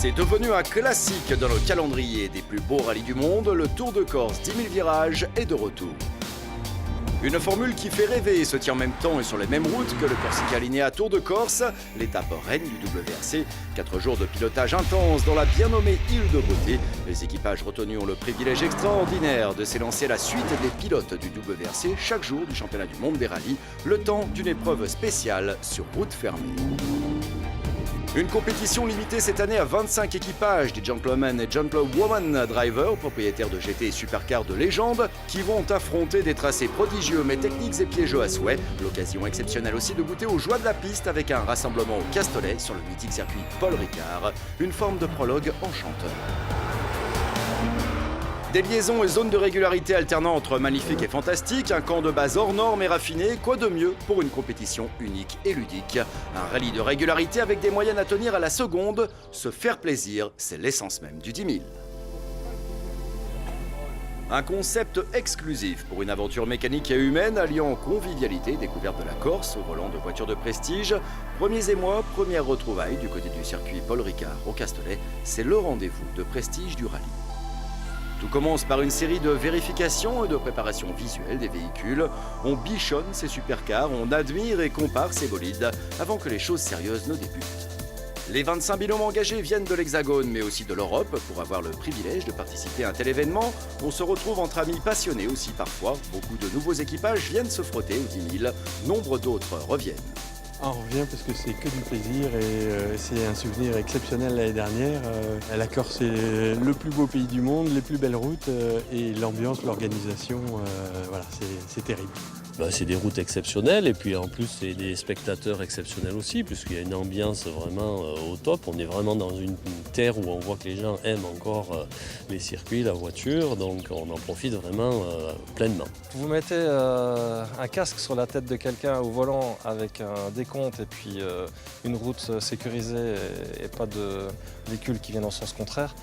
C'est devenu un classique dans le calendrier des plus beaux rallyes du monde, le Tour de Corse 10 000 virages est de retour. Une formule qui fait rêver et se tient en même temps et sur les mêmes routes que le Corsica Linea Tour de Corse, l'étape reine du WRC. 4 jours de pilotage intense dans la bien nommée île de beauté. Les équipages retenus ont le privilège extraordinaire de s'élancer à la suite des pilotes du WRC chaque jour du championnat du monde des rallyes, le temps d'une épreuve spéciale sur route fermée. Une compétition limitée cette année à 25 équipages, des gentlemen et gentlewomen drivers, propriétaires de GT et supercars de légende, qui vont affronter des tracés prodigieux mais techniques et piégeux à souhait. L'occasion exceptionnelle aussi de goûter aux joies de la piste avec un rassemblement au Castellet sur le mythique circuit Paul Ricard, une forme de prologue enchanteur. Des liaisons et zones de régularité alternant entre magnifique et fantastique, un camp de base hors norme et raffiné, quoi de mieux pour une compétition unique et ludique. Un rallye de régularité avec des moyennes à tenir à la seconde, se faire plaisir, c'est l'essence même du 10 000. Un concept exclusif pour une aventure mécanique et humaine alliant convivialité, découverte de la Corse au volant de voitures de prestige. Premiers émois, premières retrouvailles du côté du circuit Paul Ricard au Castellet, c'est le rendez-vous de prestige du rallye. Tout commence par une série de vérifications et de préparation visuelle des véhicules. On bichonne ces supercars, on admire et compare ces bolides avant que les choses sérieuses ne débutent. Les 25 binômes engagés viennent de l'Hexagone mais aussi de l'Europe. Pour avoir le privilège de participer à un tel événement, on se retrouve entre amis passionnés aussi parfois. Beaucoup de nouveaux équipages viennent se frotter aux 10 000, nombre d'autres reviennent. On revient parce que c'est que du plaisir et c'est un souvenir exceptionnel l'année dernière. La Corse est le plus beau pays du monde, les plus belles routes et l'ambiance, l'organisation, voilà, c'est terrible. C'est des routes exceptionnelles et puis en plus c'est des spectateurs exceptionnels aussi puisqu'il y a une ambiance vraiment au top. On est vraiment dans une terre où on voit que les gens aiment encore les circuits, la voiture, donc on en profite vraiment pleinement. Vous mettez un casque sur la tête de quelqu'un au volant avec un décompte et puis une route sécurisée et pas de véhicules qui viennent en sens contraire.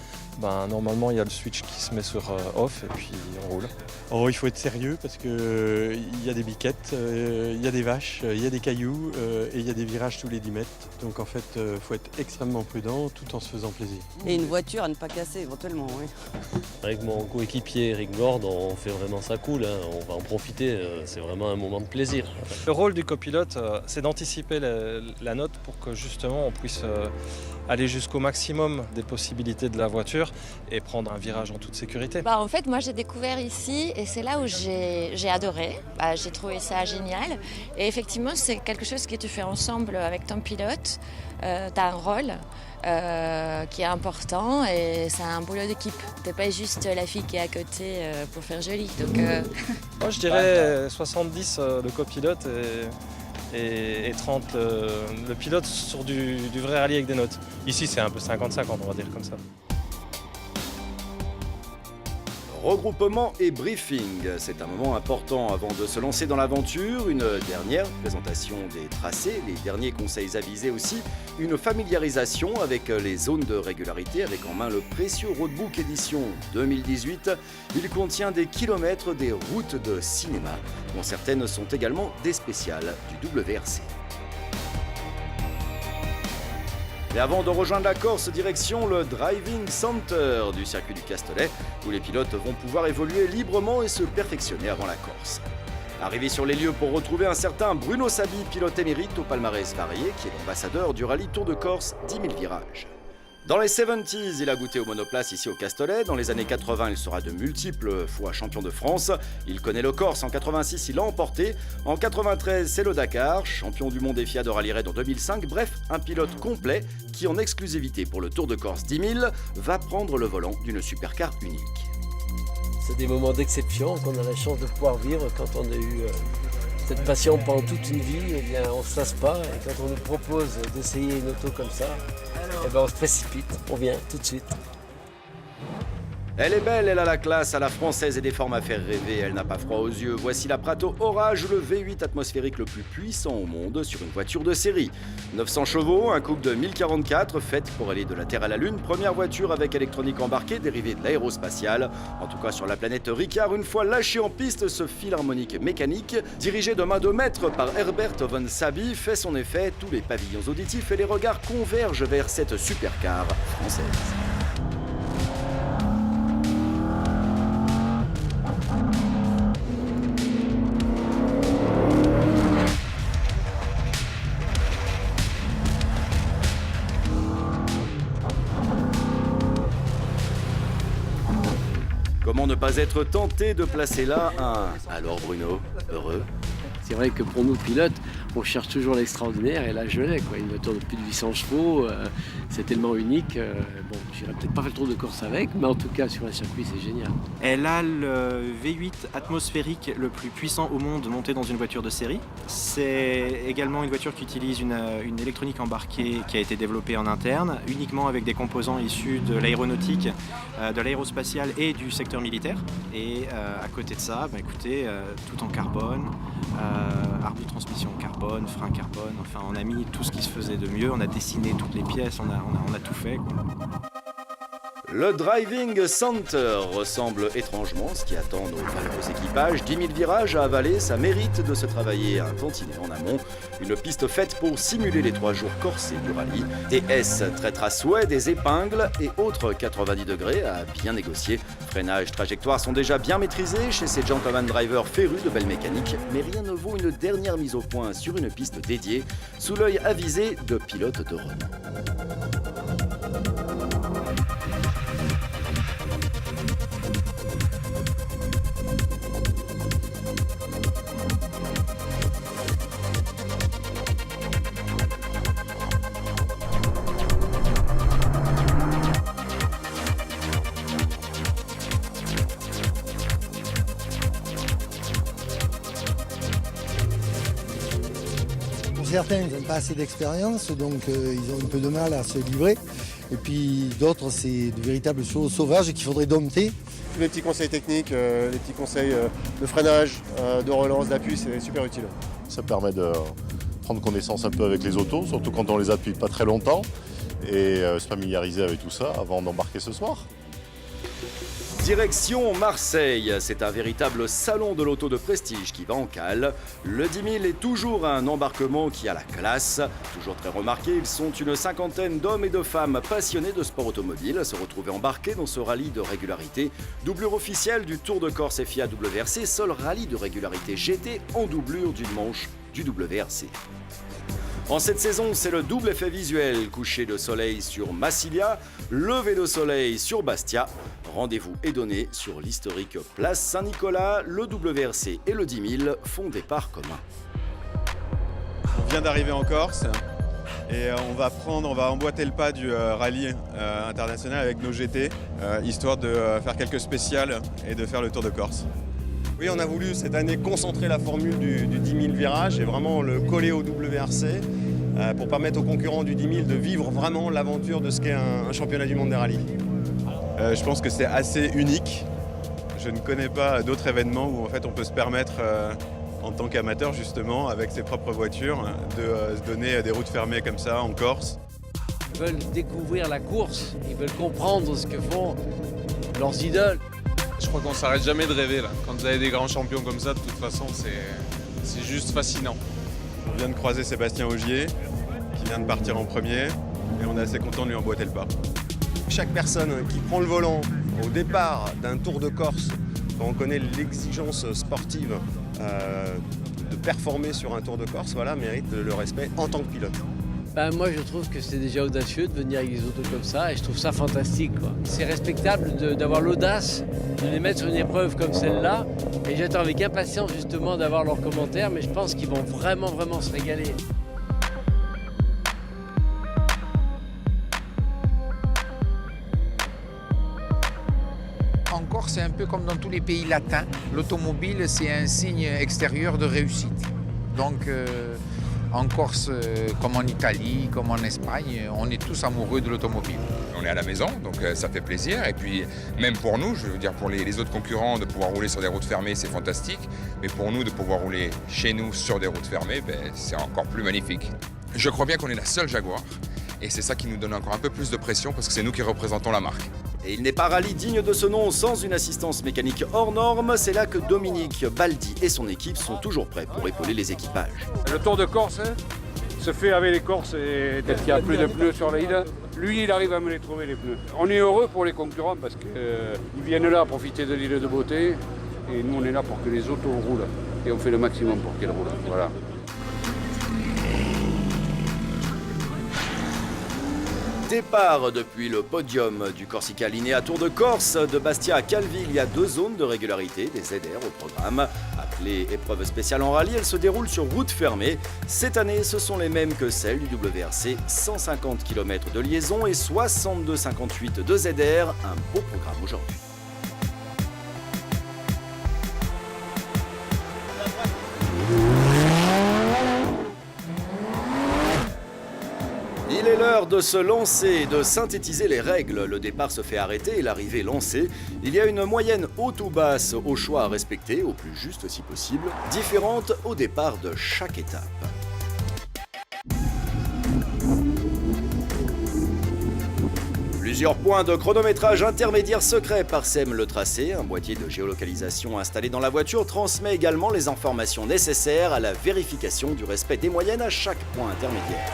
Normalement, il y a le switch qui se met sur off et puis on roule. Il faut être sérieux parce qu'il y a des biquettes, il y a des vaches, il y a des cailloux et il y a des virages tous les 10 mètres. Donc en fait, il faut être extrêmement prudent tout en se faisant plaisir. Et une voiture à ne pas casser éventuellement, oui. Avec mon coéquipier Eric Gord, on fait vraiment ça cool, hein. On va en profiter, c'est vraiment un moment de plaisir. Le rôle du copilote, c'est d'anticiper la note pour que justement on puisse aller jusqu'au maximum des possibilités de la voiture et prendre un virage en toute sécurité. En fait, moi j'ai découvert ici et c'est là où j'ai adoré. J'ai trouvé ça génial. Et effectivement, c'est quelque chose que tu fais ensemble avec ton pilote. Tu as un rôle qui est important et c'est un boulot d'équipe. Tu n'es pas juste la fille qui est à côté pour faire joli. Donc, Moi je dirais 70 le copilote et 30 le pilote sur du vrai rallye avec des notes. Ici c'est un peu 50-50 on va dire comme ça. Regroupement et briefing, c'est un moment important avant de se lancer dans l'aventure, une dernière présentation des tracés, les derniers conseils avisés aussi, une familiarisation avec les zones de régularité avec en main le précieux Roadbook édition 2018. Il contient des kilomètres des routes de cinéma, dont certaines sont également des spéciales du WRC. Et avant de rejoindre la Corse, direction le Driving Center du circuit du Castellet, où les pilotes vont pouvoir évoluer librement et se perfectionner avant la Corse. Arrivé sur les lieux pour retrouver un certain Bruno Sabi, pilote émérite au palmarès varié, qui est l'ambassadeur du rallye Tour de Corse 10 000 virages. Dans les 70s, il a goûté au monoplace ici au Castellet. Dans les années 80, il sera de multiples fois champion de France. Il connaît le Corse. En 86, il l'a emporté. En 93, c'est le Dakar. Champion du monde FIA de Rallye Raid en 2005. Bref, un pilote complet qui, en exclusivité pour le Tour de Corse 10 000, va prendre le volant d'une supercar unique. C'est des moments d'exception qu'on a la chance de pouvoir vivre quand on a eu cette passion pendant toute une vie. Eh bien, on ne se lasse pas et quand on nous propose d'essayer une auto comme ça, on se précipite, on vient tout de suite. Elle est belle, elle a la classe à la française et des formes à faire rêver, elle n'a pas froid aux yeux. Voici la Prato Orage, le V8 atmosphérique le plus puissant au monde sur une voiture de série. 900 chevaux, un couple de 1044, faite pour aller de la Terre à la Lune, première voiture avec électronique embarquée dérivée de l'aérospatiale. En tout cas sur la planète Ricard, une fois lâché en piste, ce philharmonique mécanique, dirigé de main de maître par Herbert von Saby, fait son effet. Tous les pavillons auditifs et les regards convergent vers cette supercar française. Comment ne pas être tenté de placer là un « Alors Bruno, heureux ?» C'est vrai que pour nous pilotes, on cherche toujours l'extraordinaire et là je l'ai. Une voiture de plus de 800 chevaux, c'est tellement unique. Bon, j'irai peut-être pas faire le tour de Corse avec, mais en tout cas sur un circuit c'est génial. Elle a le V8 atmosphérique le plus puissant au monde monté dans une voiture de série. C'est également une voiture qui utilise une électronique embarquée qui a été développée en interne, uniquement avec des composants issus de l'aéronautique, de l'aérospatiale et du secteur militaire. Et à côté de ça, écoutez, tout en carbone, arbre de transmission carbone, frein carbone, enfin on a mis tout ce qui se faisait de mieux, on a dessiné toutes les pièces, on a tout fait, quoi. Le Driving Center ressemble étrangement à ce qui attend nos valeureux équipages. 10 000 virages à avaler, ça mérite de se travailler un tantinet en amont. Une piste faite pour simuler les 3 jours corsés du rallye. TS traitera à souhait des épingles et autres 90 degrés à bien négocier. Freinage, trajectoire sont déjà bien maîtrisés chez ces gentleman drivers férus de belle mécanique. Mais rien ne vaut une dernière mise au point sur une piste dédiée, sous l'œil avisé de pilotes de renom. Certains n'ont pas assez d'expérience, donc ils ont un peu de mal à se livrer. Et puis d'autres, c'est de véritables choses sauvages qu'il faudrait dompter. Tous les petits conseils techniques, les petits conseils de freinage, de relance, d'appui, c'est super utile. Ça permet de prendre connaissance un peu avec les autos, surtout quand on les a depuis pas très longtemps, et se familiariser avec tout ça avant d'embarquer ce soir. Direction Marseille, c'est un véritable salon de l'auto de prestige qui va en cale. Le 10 000 est toujours un embarquement qui a la classe. Toujours très remarqué, ils sont une cinquantaine d'hommes et de femmes passionnés de sport automobile à se retrouver embarqués dans ce rallye de régularité. Doublure officielle du Tour de Corse FIA WRC, seul rallye de régularité GT en doublure d'une manche du WRC. En cette saison, c'est le double effet visuel, coucher de soleil sur Massilia, lever de soleil sur Bastia. Rendez-vous est donné sur l'historique place Saint-Nicolas. Le WRC et le 10 000 font départ commun. On vient d'arriver en Corse et on va emboîter le pas du rallye international avec nos GT, histoire de faire quelques spéciales et de faire le Tour de Corse. Oui, on a voulu cette année concentrer la formule du 10 000 virages et vraiment le coller au WRC pour permettre aux concurrents du 10 000 de vivre vraiment l'aventure de ce qu'est un championnat du monde des rallyes. Je pense que c'est assez unique. Je ne connais pas d'autres événements où en fait, on peut se permettre, en tant qu'amateur justement, avec ses propres voitures, de se donner des routes fermées comme ça en Corse. Ils veulent découvrir la course, ils veulent comprendre ce que font leurs idoles. Je crois qu'on s'arrête jamais de rêver là. Quand vous avez des grands champions comme ça, de toute façon, c'est juste fascinant. On vient de croiser Sébastien Ogier, qui vient de partir en premier, et on est assez content de lui emboîter le pas. Chaque personne qui prend le volant au départ d'un Tour de Corse, quand on connaît l'exigence sportive de performer sur un Tour de Corse, mérite le respect en tant que pilote. Moi je trouve que c'est déjà audacieux de venir avec des autos comme ça et je trouve ça fantastique. C'est respectable d'avoir l'audace de les mettre sur une épreuve comme celle-là et j'attends avec impatience justement d'avoir leurs commentaires, mais je pense qu'ils vont vraiment se régaler. En Corse, c'est un peu comme dans tous les pays latins. L'automobile, c'est un signe extérieur de réussite. Donc En Corse, comme en Italie, comme en Espagne, on est tous amoureux de l'automobile. On est à la maison, donc ça fait plaisir. Et puis même pour nous, je veux dire pour les autres concurrents, de pouvoir rouler sur des routes fermées, c'est fantastique. Mais pour nous, de pouvoir rouler chez nous sur des routes fermées, c'est encore plus magnifique. Je crois bien qu'on est la seule Jaguar. Et c'est ça qui nous donne encore un peu plus de pression parce que c'est nous qui représentons la marque. Et il n'est pas rallye digne de ce nom sans une assistance mécanique hors norme. C'est là que Dominique Baldi et son équipe sont toujours prêts pour épauler les équipages. Le Tour de Corse se fait avec les Corses et dès qu'il n'y a plus de pneus sur l'île, lui il arrive à me les trouver les pneus. On est heureux pour les concurrents parce qu'ils viennent là profiter de l'île de beauté et nous on est là pour que les autos roulent et on fait le maximum pour qu'elles roulent. Voilà. Départ depuis le podium du Corsica Linea Tour de Corse. De Bastia à Calvi, il y a 2 zones de régularité, des ZR au programme. Appelées épreuve spéciale en rallye, elles se déroulent sur route fermée. Cette année, ce sont les mêmes que celles du WRC. 150 km de liaison et 62,58 de ZR. Un beau programme aujourd'hui. Il est l'heure de se lancer, de synthétiser les règles. Le départ se fait arrêter et l'arrivée lancée. Il y a une moyenne haute ou basse au choix à respecter, au plus juste si possible, différente au départ de chaque étape. Plusieurs points de chronométrage intermédiaire secret parsèment le tracé. Un boîtier de géolocalisation installé dans la voiture transmet également les informations nécessaires à la vérification du respect des moyennes à chaque point intermédiaire.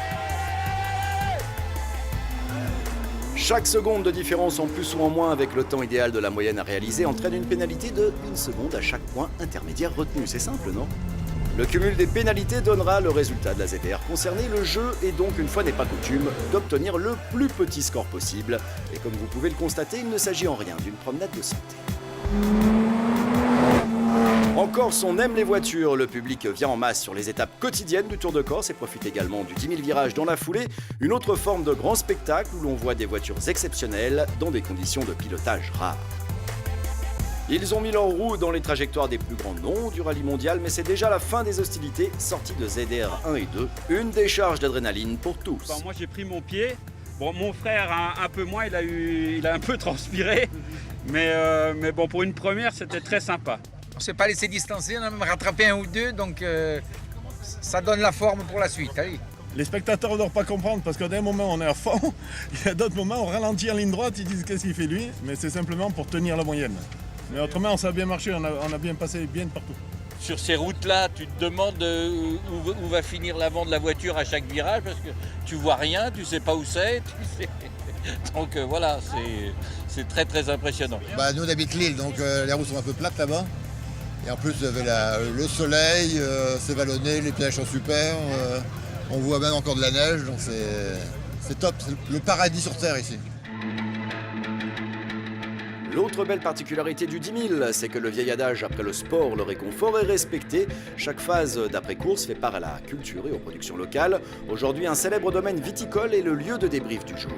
Chaque seconde de différence en plus ou en moins avec le temps idéal de la moyenne à réaliser entraîne une pénalité de 1 seconde à chaque point intermédiaire retenu. C'est simple, non ? Le cumul des pénalités donnera le résultat de la ZR concernée. Le jeu est donc, une fois n'est pas coutume, d'obtenir le plus petit score possible. Et comme vous pouvez le constater, il ne s'agit en rien d'une promenade de santé. En Corse, on aime les voitures. Le public vient en masse sur les étapes quotidiennes du Tour de Corse et profite également du 10 000 virages dans la foulée. Une autre forme de grand spectacle où l'on voit des voitures exceptionnelles dans des conditions de pilotage rares. Ils ont mis leur roue dans les trajectoires des plus grands noms du rallye mondial, mais c'est déjà la fin des hostilités, sortie de ZR 1 et 2. Une décharge d'adrénaline pour tous. Moi j'ai pris mon pied. Bon, mon frère un peu moins, il a un peu transpiré. Mais bon, pour une première, c'était très sympa. On ne s'est pas laissé distancer, on a même rattrapé 1 ou 2, donc ça donne la forme pour la suite. Allez. Les spectateurs ne doivent pas comprendre parce qu'à un moment on est à fond, il y a d'autres moments on ralentit en ligne droite, ils disent qu'est-ce qu'il fait lui, mais c'est simplement pour tenir la moyenne. Mais autrement ça a bien marché, on a bien passé bien partout. Sur ces routes-là, tu te demandes où va finir l'avant de la voiture à chaque virage parce que tu vois rien, tu sais pas où c'est. Donc voilà, c'est très très impressionnant. Nous on habite Lille, donc les routes sont un peu plates là-bas. Et en plus, vous avez le soleil, c'est vallonné, les pièges sont super, on voit même encore de la neige, donc c'est top, c'est le paradis sur Terre ici. L'autre belle particularité du 10 000, c'est que le vieil adage « après le sport, le réconfort » est respecté. Chaque phase d'après-course fait part à la culture et aux productions locales. Aujourd'hui, un célèbre domaine viticole est le lieu de débrief du jour.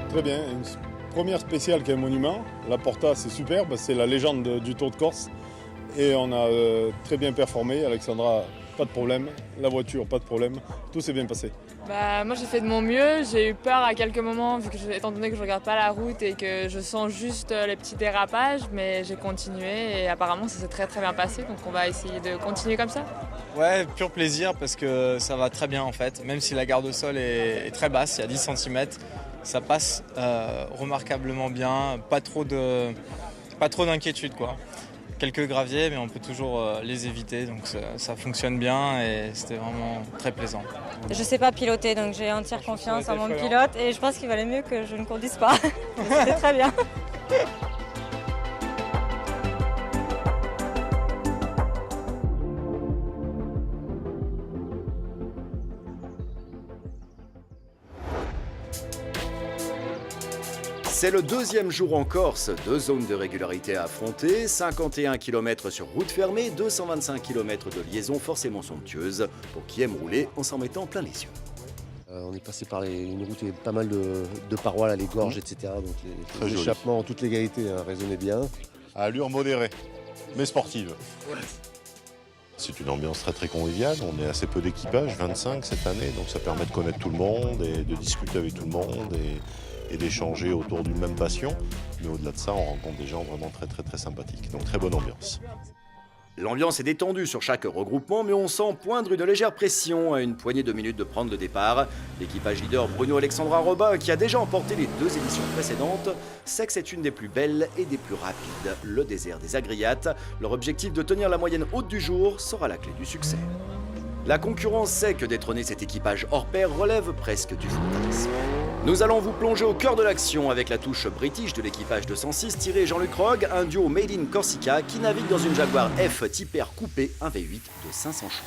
Très bien, une première spéciale qui est un monument. La Porta, c'est superbe, c'est la légende du Tour de Corse. Et on a très bien performé. Alexandra, pas de problème. La voiture, pas de problème. Tout s'est bien passé. Moi j'ai fait de mon mieux, j'ai eu peur à quelques moments étant donné que je regarde pas la route et que je sens juste les petits dérapages, mais j'ai continué et apparemment ça s'est très très bien passé, donc on va essayer de continuer comme ça. Ouais, pur plaisir parce que ça va très bien en fait, même si la garde au sol est très basse, il y a 10 cm, ça passe remarquablement bien, pas trop d'inquiétude quoi. Quelques graviers, mais on peut toujours les éviter, donc ça fonctionne bien et c'était vraiment très plaisant. Je ne sais pas piloter, donc j'ai entière confiance en mon pilote et je pense qu'il valait mieux que je ne conduise pas. C'était très bien. C'est le deuxième jour en Corse, 2 zones de régularité à affronter, 51 km sur route fermée, 225 km de liaison forcément somptueuse, pour qui aime rouler en s'en mettant plein les yeux. On est passé par une route avec pas mal de parois, là, les gorges, etc. Donc les échappements en toute légalité résonnaient bien. À allure modérée, mais sportive. C'est une ambiance très très conviviale, on est assez peu d'équipage, 25 cette année, donc ça permet de connaître tout le monde et de discuter avec tout le monde et d'échanger autour d'une même passion. Mais au-delà de ça, on rencontre des gens vraiment très très très sympathiques, donc très bonne ambiance. L'ambiance est détendue sur chaque regroupement, mais on sent poindre une légère pression à une poignée de minutes de prendre le départ. L'équipage leader Bruno Alexandra Robin, qui a déjà emporté les 2 éditions précédentes, sait que c'est une des plus belles et des plus rapides, le désert des Agriates. Leur objectif de tenir la moyenne haute du jour sera la clé du succès. La concurrence sait que détrôner cet équipage hors pair relève presque du fantasme. Nous allons vous plonger au cœur de l'action avec la touche british de l'équipage 206 tiré Jean-Luc Rogue, un duo made in Corsica qui navigue dans une Jaguar F Type R coupé, un V8 de 500 chevaux.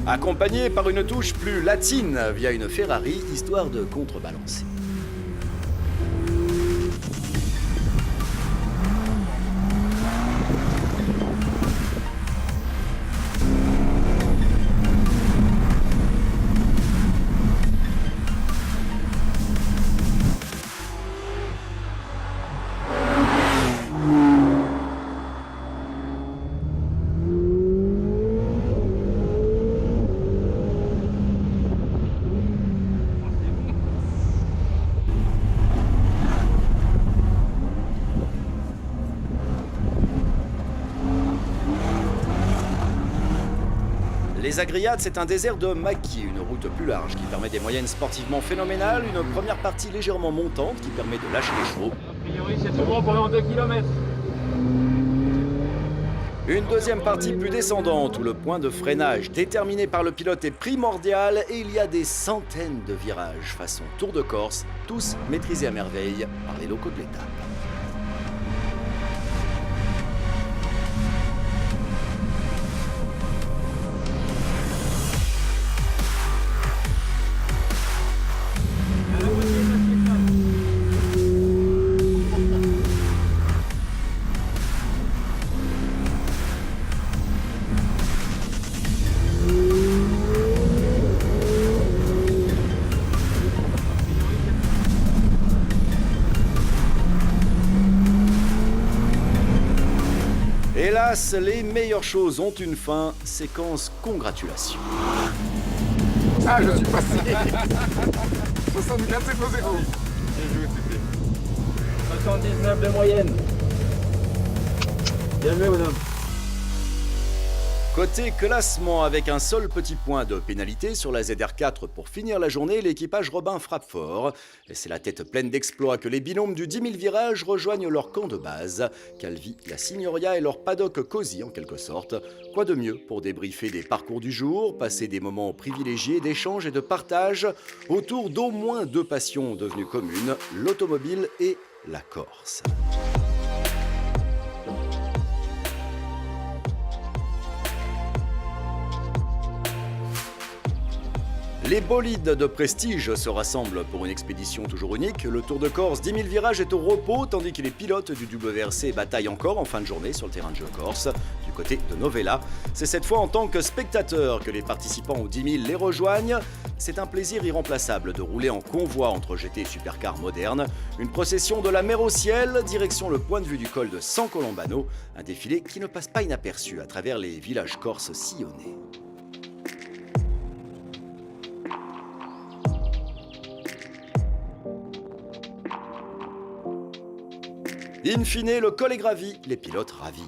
Accompagné par une touche plus latine via une Ferrari, histoire de contrebalancer. Les Agriates, c'est un désert de maquis, une route plus large qui permet des moyennes sportivement phénoménales, une première partie légèrement montante qui permet de lâcher les chevaux. A priori, c'est tout bon pour 2 km. Une deuxième partie plus descendante où le point de freinage déterminé par le pilote est primordial et il y a des centaines de virages façon Tour de Corse, tous maîtrisés à merveille par les locaux de l'étape. Hélas, les meilleures choses ont une fin. Séquence congratulations. Ah, je suis passé. 64, c'est pas 0. 79 de moyenne. Bien joué, madame. Côté classement, avec un seul petit point de pénalité sur la ZR4 pour finir la journée, l'équipage Robin frappe fort. Et c'est la tête pleine d'exploits que les binômes du 10 000 virages rejoignent leur camp de base. Calvi, la Signoria et leur paddock cosy en quelque sorte. Quoi de mieux pour débriefer des parcours du jour, passer des moments privilégiés d'échange et de partage autour d'au moins 2 passions devenues communes, l'automobile et la Corse. Les bolides de prestige se rassemblent pour une expédition toujours unique. Le Tour de Corse 10 000 virages est au repos, tandis que les pilotes du WRC bataillent encore en fin de journée sur le terrain de jeu corse. Du côté de Novella, c'est cette fois en tant que spectateur que les participants aux 10 000 les rejoignent. C'est un plaisir irremplaçable de rouler en convoi entre GT et supercars modernes. Une procession de la mer au ciel, direction le point de vue du col de San Colombano. Un défilé qui ne passe pas inaperçu à travers les villages corses sillonnés. In fine, le col est gravi, les pilotes ravis.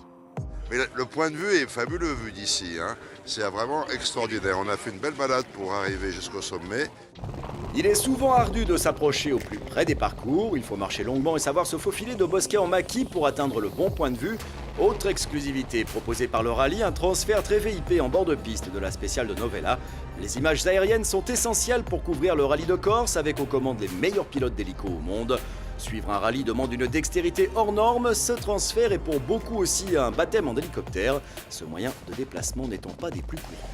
Mais le point de vue est fabuleux vu d'ici, hein. C'est vraiment extraordinaire. On a fait une belle balade pour arriver jusqu'au sommet. Il est souvent ardu de s'approcher au plus près des parcours. Il faut marcher longuement et savoir se faufiler de bosquets en maquis pour atteindre le bon point de vue. Autre exclusivité proposée par le rallye, un transfert très VIP en bord de piste de la spéciale de Novella. Les images aériennes sont essentielles pour couvrir le rallye de Corse avec aux commandes les meilleurs pilotes d'hélico au monde. Suivre un rallye demande une dextérité hors norme, ce transfert est pour beaucoup aussi un baptême en hélicoptère, ce moyen de déplacement n'étant pas des plus courants.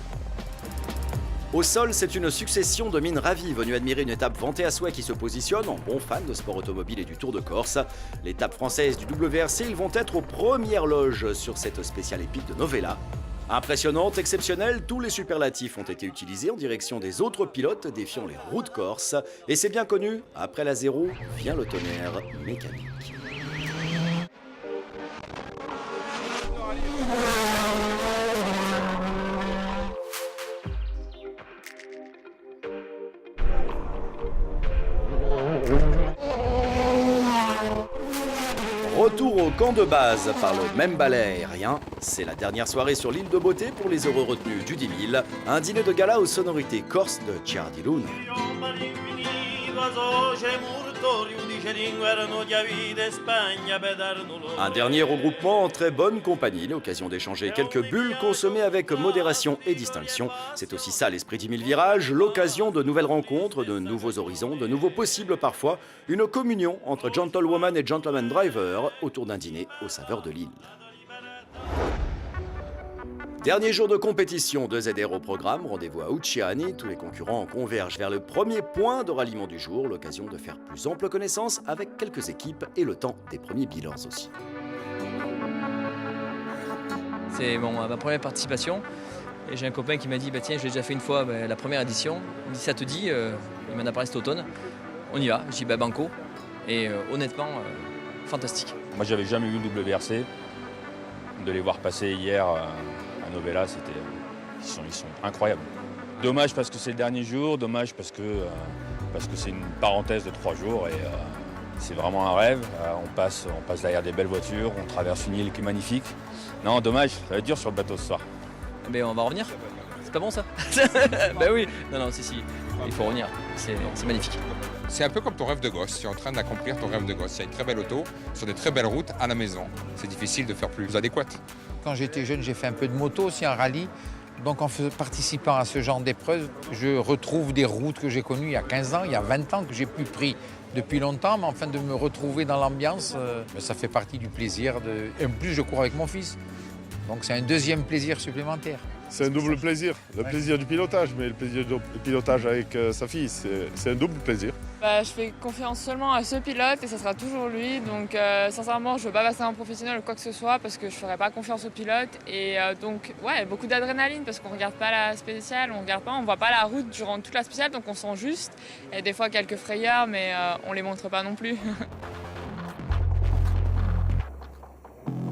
Au sol, c'est une succession de mines ravies venues admirer une étape vantée à souhait qui se positionne en bons fans de sport automobile et du Tour de Corse. L'étape française du WRC, ils vont être aux premières loges sur cette spéciale épique de Novella. Impressionnante, exceptionnelle, tous les superlatifs ont été utilisés en direction des autres pilotes défiant les routes corses. Et c'est bien connu, après la 0 vient le tonnerre mécanique. Retour au camp de base par le même balai aérien. C'est la dernière soirée sur l'île de Beauté pour les heureux retenus du 10 000. Un dîner de gala aux sonorités corses de Ciardi Luna. Un dernier regroupement en très bonne compagnie, l'occasion d'échanger quelques bulles consommées avec modération et distinction. C'est aussi ça l'esprit 10 000 virages, l'occasion de nouvelles rencontres, de nouveaux horizons, de nouveaux possibles parfois, une communion entre gentlewoman et gentleman driver autour d'un dîner aux saveurs de l'île. Dernier jour de compétition, 2 ZR au programme, rendez-vous à Ucciani. Tous les concurrents convergent vers le premier point de ralliement du jour, l'occasion de faire plus ample connaissance avec quelques équipes et le temps des premiers bilans aussi. C'est ma première participation et j'ai un copain qui m'a dit tiens, je l'ai déjà fait une fois, la première édition. Il me dit ça te dit, il m'en a parlé cet automne. On y va, je dis banco et honnêtement, fantastique. Moi j'avais jamais vu le WRC, de les voir passer hier à Novella, ils sont incroyables. Dommage parce que c'est le dernier jour, dommage parce que c'est une parenthèse de 3 jours et c'est vraiment un rêve. On passe derrière des belles voitures, on traverse une île qui est magnifique. Non, dommage, ça va être dur sur le bateau ce soir. Mais on va revenir. C'est pas bon ça? Oui. Non, si, il faut revenir. C'est magnifique. C'est un peu comme ton rêve de gosse. Tu es en train d'accomplir ton rêve de gosse. Il y a une très belle auto, sur des très belles routes à la maison. C'est difficile de faire plus adéquat. Quand j'étais jeune, j'ai fait un peu de moto aussi, en rallye. Donc en participant à ce genre d'épreuve, je retrouve des routes que j'ai connues il y a 15 ans, il y a 20 ans, que j'ai plus pris depuis longtemps. Mais enfin, de me retrouver dans l'ambiance, ça fait partie du plaisir. Et en plus, je cours avec mon fils. Donc c'est un deuxième plaisir supplémentaire. C'est un double plaisir. Le plaisir du pilotage, mais le plaisir du pilotage avec sa fille, c'est un double plaisir. Je fais confiance seulement à ce pilote et ça sera toujours lui. Donc sincèrement, je ne veux pas passer en professionnel ou quoi que ce soit parce que je ne ferai pas confiance au pilote. Et donc, beaucoup d'adrénaline parce qu'on ne regarde pas la spéciale, on ne voit pas la route durant toute la spéciale, donc on sent juste. Et des fois quelques frayeurs, mais on ne les montre pas non plus.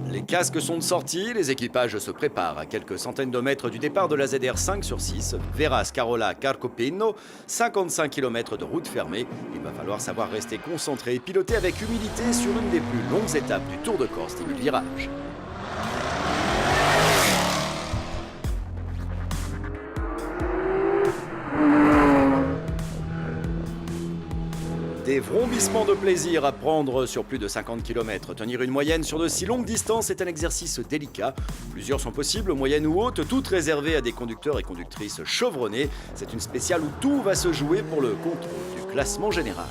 Les casques sont de sortie, les équipages se préparent à quelques centaines de mètres du départ de la ZR 5/6, Veras Carola Carcopino, 55 km de route fermée. Il va falloir savoir rester concentré et piloter avec humilité sur une des plus longues étapes du Tour de Corse 10 000 virages. Des vrombissements de plaisir à prendre sur plus de 50 km. Tenir une moyenne sur de si longues distances est un exercice délicat. Plusieurs sont possibles, moyennes ou hautes, toutes réservées à des conducteurs et conductrices chevronnés. C'est une spéciale où tout va se jouer pour le contrôle du classement général.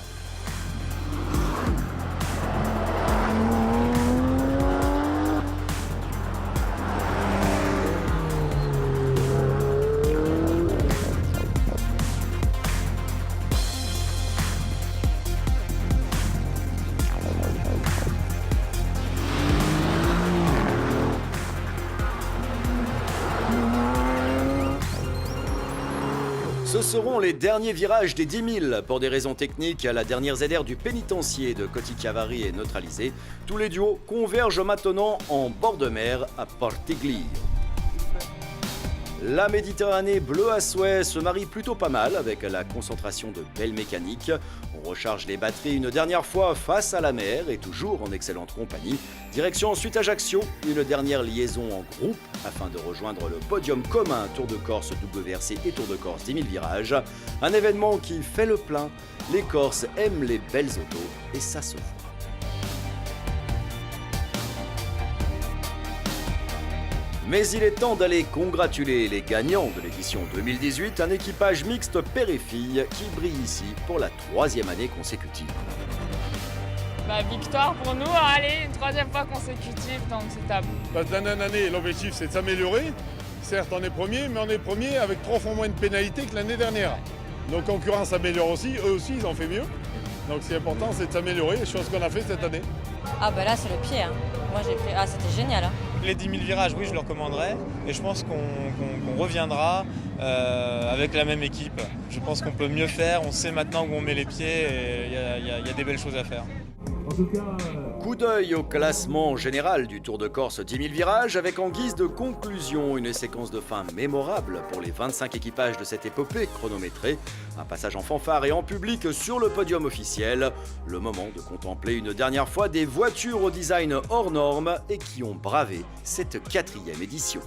Ce seront les derniers virages des 10 000. Pour des raisons techniques, la dernière ZR du pénitencier de Cotichiavari est neutralisée. Tous les duos convergent maintenant en bord de mer à Portiglio. La Méditerranée bleue à souhait se marie plutôt pas mal avec la concentration de belles mécaniques. On recharge les batteries une dernière fois face à la mer et toujours en excellente compagnie. Direction ensuite Ajaccio, une dernière liaison en groupe afin de rejoindre le podium commun Tour de Corse WRC et Tour de Corse 10 000 virages. Un événement qui fait le plein. Les Corses aiment les belles autos et ça se voit. Mais il est temps d'aller congratuler les gagnants de l'édition 2018, un équipage mixte père et fille qui brille ici pour la 3e année consécutive. Victoire pour nous, allez, une 3e fois consécutive, donc c'est top. D'année en année, l'objectif c'est de s'améliorer. Certes, on est premier, mais on est premier avec 3 fois moins de pénalités que l'année dernière. Nos concurrents s'améliorent aussi, eux aussi ils ont fait mieux. Donc ce qui est important, c'est de s'améliorer, chose qu'on a fait cette année. Ah là c'est le pied, hein. Moi j'ai fait, c'était génial. Hein. les 10 000 virages, oui, je le recommanderais. Et je pense qu'on reviendra avec la même équipe. Je pense qu'on peut mieux faire, on sait maintenant où on met les pieds et il y a des belles choses à faire. Coup d'œil au classement général du Tour de Corse 10 000 virages avec en guise de conclusion une séquence de fin mémorable pour les 25 équipages de cette épopée chronométrée. Un passage en fanfare et en public sur le podium officiel. Le moment de contempler une dernière fois des voitures au design hors norme et qui ont bravé cette 4e édition.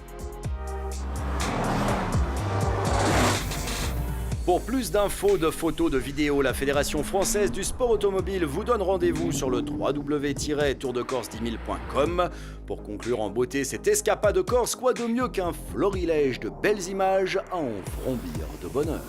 Pour plus d'infos, de photos, de vidéos, la Fédération française du sport automobile vous donne rendez-vous sur le www.tourdecorse10000.com. Pour conclure en beauté cette escapade de Corse, quoi de mieux qu'un florilège de belles images à en vrombir de bonheur.